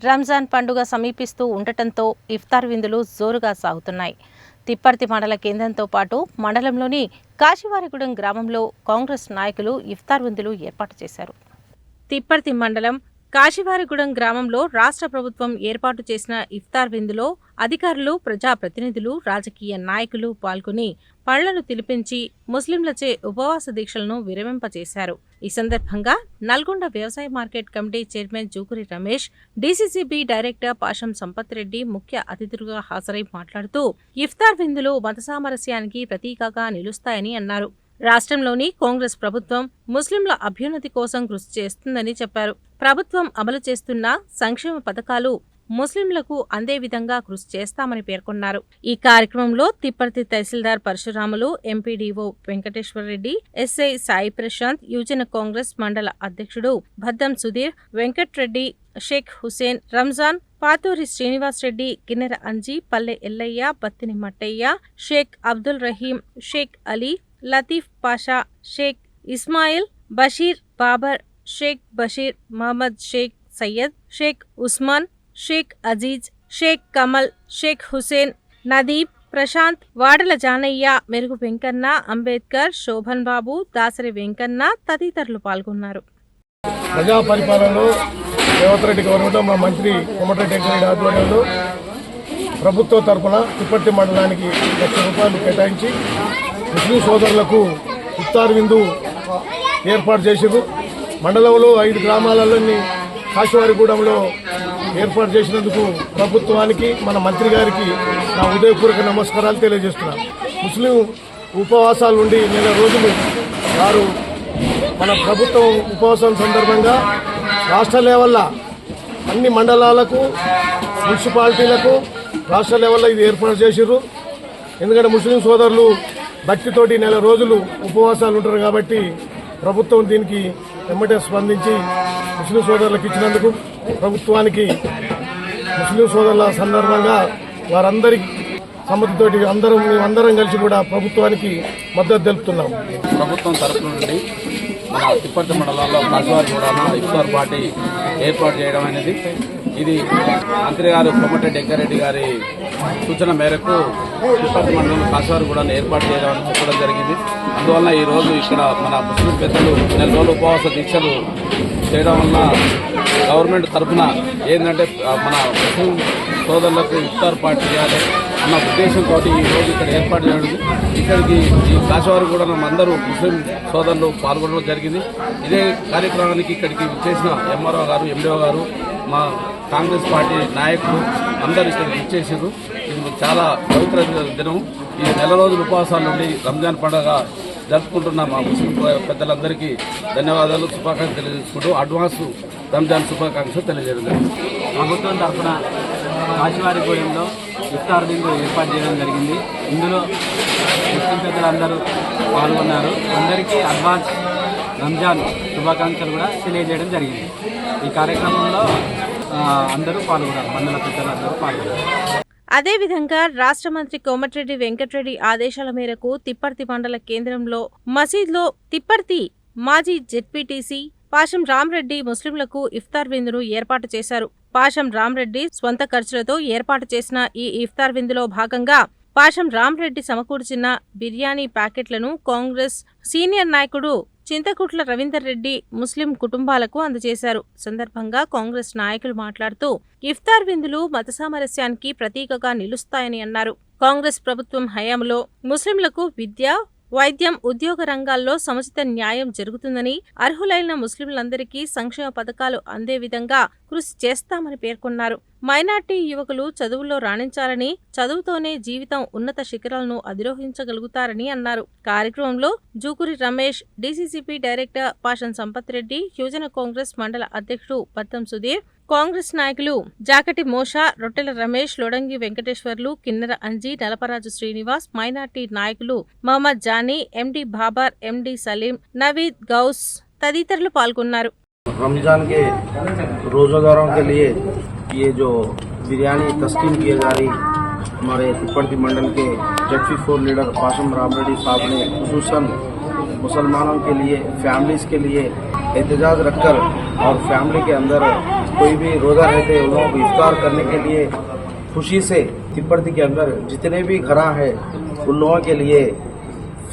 రంజాన్ పండుగ సమీపిస్తూ ఉండటంతో ఇఫ్తార్ విందులు జోరుగా సాగుతున్నాయి. తిప్పర్తి మండల కేంద్రంతో పాటు మండలంలోని కాశీవారిగూడెం గ్రామంలో కాంగ్రెస్ నాయకులు ఇఫ్తార్ విందులు ఏర్పాటు చేశారు. తిప్పర్తి మండలం కాశీవారిగూడెం గ్రామంలో రాష్ట్ర ప్రభుత్వం ఏర్పాటు చేసిన ఇఫ్తార్ విందులో అధికారులు, ప్రజాప్రతినిధులు, రాజకీయ నాయకులు పాల్గొని పళ్లను తినిపించి ముస్లింలచే ఉపవాస దీక్షలను విరమింపజేశారు. ఈ సందర్భంగా నల్గొండ వ్యవసాయ market committee chairman Jukuri Ramesh, DCCB director Pasham Sampath Reddy ముఖ్య అతిథులుగా హాజరై మాట్లాడుతూ ఇఫ్తార్ విందులు మత సామరస్యానికి ప్రతీకగా నిలుస్తాయని అన్నారు. రాష్ట్రంలోని కాంగ్రెస్ ప్రభుత్వం ముస్లింల అభ్యున్నతి కోసం కృషి చేస్తుందని చెప్పారు. ప్రభుత్వం అమలు చేస్తున్న సంక్షేమ పథకాలు ముస్లింలకు అందే విధంగా కృషి చేస్తామని పేర్కొన్నారు. ఈ కార్యక్రమంలో తిప్పర్తి తహసీల్దార్ పరశురాములు, ఎంపీడీఓ వెంకటేశ్వరరెడ్డి, ఎస్ఐ సాయి ప్రశాంత్, యువజన కాంగ్రెస్ మండల అధ్యక్షుడు భద్దం సుధీర్, వెంకట్రెడ్డి, షేక్ హుసేన్, రంజాన్, పాతూరి శ్రీనివాస్ రెడ్డి, కిన్నెర అంజీ, పల్లె ఎల్లయ్య, బత్తిని మట్టయ్య, షేక్ అబ్దుల్ రహీం, షేక్ అలీ, లతీఫ్ పాషా, షేక్ ఇస్మాయిల్, బషీర్, బాబర్, షేక్ బషీర్, మహమ్మద్ షేక్ సయ్యద్, షేక్ ఉస్మాన్, షేక్ అజీజ్, షేక్ కమల్, షేక్ హుసేన్, నదీబ్, ప్రశాంత్, వాడల జానయ్య, మెరుగు వెంకన్న, అంబేద్కర్, శోభన్ బాబు, దాసరి వెంకన్న తదితరులు పాల్గొన్నారు. ప్రజా పరిపాలనలో రేవంత్ రెడ్డి గవర్నమెంట్ మా మంత్రి కోమటిరెడ్డి వెంకరెడ్డి ఆధ్వర్యంలో ప్రభుత్వం తరఫున తిప్పర్తి మండలానికి ₹1,00,000 కేటాయించి ముస్లిం సోదరులకు ఇఫ్తార్ విందు ఏర్పాటు చేసారు. మండలంలో 5 గ్రామాలలోని కాశీవారిగూడెంలో ఏర్పాటు చేసినందుకు ప్రభుత్వానికి, మన మంత్రి గారికి నా హృదయపూర్వక నమస్కారాలు తెలియజేస్తున్నాను. ముస్లిం ఉపవాసాలు ఉండి నెల రోజులు వారు మన ప్రభుత్వం ఉపవాసం సందర్భంగా రాష్ట్ర లెవెల్లో అన్ని మండలాలకు, మున్సిపాలిటీలకు రాష్ట్ర లెవెల్లో ఇది ఏర్పాటు చేశారు. ఎందుకంటే ముస్లిం సోదరులు భక్తితోటి నెల రోజులు ఉపవాసాలు ఉంటారు కాబట్టి ప్రభుత్వం దీనికి వెంబటే స్పందించి ముస్లిం సోదరులకు ఇచ్చినందుకు ప్రభుత్వానికి, ముస్లిం సోదరుల సందర్భంగా వారందరి సమ్మతితోటి మేమందరం కలిసి కూడా ప్రభుత్వానికి మద్దతు తెలుపుతున్నాం. ప్రభుత్వం తరఫు నుండి మన తిప్పర్తి మండలంలో కాశీవారిగూడెంలో ఇఫ్తార్ పార్టీ ఏర్పాటు చేయడం అనేది ఇది మంత్రి గారు కోమటిరెడ్డి వెంకరెడ్డి గారి సూచన మేరకు తిప్పర్తి మండలంలో కాశీవారిగూడెంలో ఏర్పాటు చేయడం చెప్పడం జరిగింది. అందువల్ల ఈ రోజు ఇక్కడ మన ముస్లిం పెద్దలు నెల రోజులు ఉపవాస దీక్షలు చేయడం వల్ల గవర్నమెంట్ తరఫున ఏంటంటే మన ముస్లిం సోదరులకు ఇఫ్తార్ పార్టీ చేయాలి అన్న ఉద్దేశంతో ఈ రోజు ఇక్కడ ఏర్పాటు చేయడం, ఇక్కడికి ఈ కాశీవారిగూడెం అందరూ ముస్లిం సోదరులు పాల్గొనడం జరిగింది. ఇదే కార్యక్రమానికి ఇక్కడికి చేసిన ఎంఆర్ఓ గారు, ఎండిఓ గారు, మా కాంగ్రెస్ పార్టీ నాయకులు అందరూ ఇక్కడికి ఇచ్చేసారు. ఇది చాలా పవిత్ర దినం. ఈ నెల రోజుల ఉపవాసాల నుండి రంజాన్ పండుగ జరుపుకుంటున్న మా ముస్లిం పెద్దలందరికీ ధన్యవాదాలు, శుభాకాంక్షలు తెలియజేసుకుంటూ అడ్వాన్స్ రంజాన్ శుభాకాంక్షలు తెలియజేయడం. ప్రభుత్వం తరఫున కాశీవారిగూడెంలో ఇఫ్తార్ విందు ఏర్పాటు చేయడం జరిగింది. ఇందులో ముస్లిం పెద్దలందరూ పాల్గొన్నారు. అందరికీ అడ్వాన్స్ రంజాన్ శుభాకాంక్షలు కూడా తెలియజేయడం జరిగింది. ఈ కార్యక్రమంలో అందరూ పాల్గొన్నారు, మండల పెద్దలందరూ పాల్గొన్నారు. అదేవిధంగా రాష్ట్ర మంత్రి కోమటిరెడ్డి వెంకటరెడ్డి ఆదేశాల మేరకు తిప్పర్తి మండల కేంద్రంలో మసీద్లో తిప్పర్తి మాజీ జెడ్పీటీసీ పాషం రామరెడ్డి ముస్లింలకు ఇఫ్తార్ విందును ఏర్పాటు చేశారు. పాషం రామరెడ్డి స్వంత ఖర్చులతో ఏర్పాటు చేసిన ఈ ఇఫ్తార్ విందులో భాగంగా పాషం రామరెడ్డి సమకూర్చిన బిర్యానీ ప్యాకెట్లను కాంగ్రెస్ సీనియర్ నాయకుడు చింతకుట్ల రవీందర్ రెడ్డి ముస్లిం కుటుంబాలకు అందజేశారు. సందర్భంగా కాంగ్రెస్ నాయకులు మాట్లాడుతూ ఇఫ్తార్ విందులు మత సామరస్యానికి ప్రతీకగా నిలుస్తాయని అన్నారు. కాంగ్రెస్ ప్రభుత్వం హయాంలో ముస్లింలకు విద్య, వైద్యం, ఉద్యోగ రంగాల్లో సముచిత న్యాయం జరుగుతుందని, అర్హులైన ముస్లింలందరికీ సంక్షేమ పథకాలు అందే విధంగా కృషి చేస్తామని పేర్కొన్నారు. మైనార్టీ యువకులు చదువుల్లో రాణించాలని, చదువుతోనే జీవితం ఉన్నత శిఖరాలను అధిరోహించగలుగుతారని అన్నారు. కార్యక్రమంలో జూకురి రమేష్, డీసీసీబీ డైరెక్టర్ పాషం సంపత్ రెడ్డి, యువజన కాంగ్రెస్ మండల అధ్యక్షుడు భద్దం సుధీర్, కాంగ్రెస్ నాయకులు జాకటి మోషా, రొట్టెల రమేష్, లొడంగి వెంకటేశ్వర్లు, కిన్నెర అంజీ, నలపరాజు శ్రీనివాస్, మైనార్టీ నాయకులు మహమ్మద్ జానీ, ఎండి బాబర్, ఎండి సలీం, నవీద్ గౌస్ తదితరులు పాల్గొన్నారు. रमजान के रोज़ेदारों के लिए ये जो बिरयानी तस्कीम की जा रही हमारे तिप्पर्ती मंडल के ZP4 लीडर पाशम रामरेड्डी साहब ने खुसूसन मुसलमानों के लिए, फैमिलीज़ के लिए एहतजाज रखकर और फैमिली के अंदर कोई भी रोजा रहते उन लोगों को इफ्तार करने के लिए खुशी से तिब्बती के अंदर जितने भी घरा है उन लोगों के लिए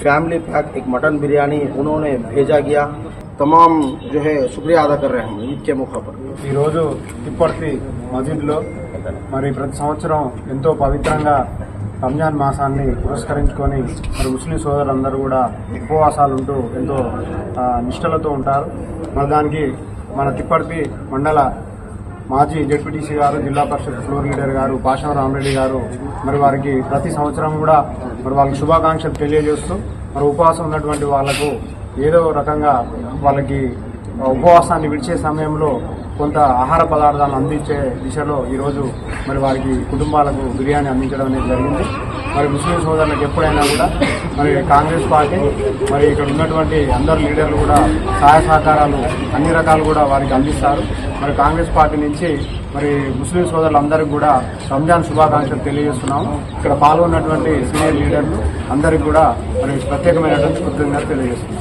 फैमिली पैक एक मटन बिरयानी उन्होंने भेजा गया। तमाम जो है शुक्रिया अदा कर रहे हैं हम ईद के मौका पर। ఈ రోజు తిప్పర్తి మసీదులో మరి ప్రతి సంవత్సరం ఎంతో పవిత్రంగా రంజాన్ మాసాన్ని పురస్కరించుకొని మరి ముస్లిం సోదరులందరూ కూడా ఉపవాసాలు ఉంటూ ఎంతో నిష్టలతో ఉంటారు. మరి దానికి మన తిప్పర్తి మండల మాజీ జెడ్పీటీసీ గారు, జిల్లా పరిషత్ ఫ్లోర్ లీడర్ గారు పాషం రామరెడ్డి గారు మరి వారికి ప్రతి సంవత్సరం కూడా మరి వాళ్ళకి శుభాకాంక్షలు తెలియజేస్తూ మరి ఉపవాసం ఉన్నటువంటి వాళ్లకు ఏదో రకంగా వాళ్ళకి ఉపవాసాన్ని విడిచే సమయంలో కొంత ఆహార పదార్థాలను అందించే దిశలో ఈరోజు మరి వారికి కుటుంబాలకు బిర్యానీ అందించడం అనేది జరిగింది. మరి ముస్లిం సోదరులకు ఎప్పుడైనా కూడా మరి కాంగ్రెస్ పార్టీ మరి ఇక్కడ ఉన్నటువంటి అందరు లీడర్లు కూడా సహాయ సహకారాలు అన్ని రకాలు కూడా వారికి అందిస్తారు. మరి కాంగ్రెస్ పార్టీ నుంచి మరి ముస్లిం సోదరులందరికీ కూడా రంజాన్ శుభాకాంక్షలు తెలియజేస్తున్నాము. ఇక్కడ పాల్గొన్నటువంటి సీనియర్ లీడర్లు అందరికీ కూడా మరి ప్రత్యేకమైనటువంటి కృతజ్ఞతలు తెలియజేస్తున్నాం.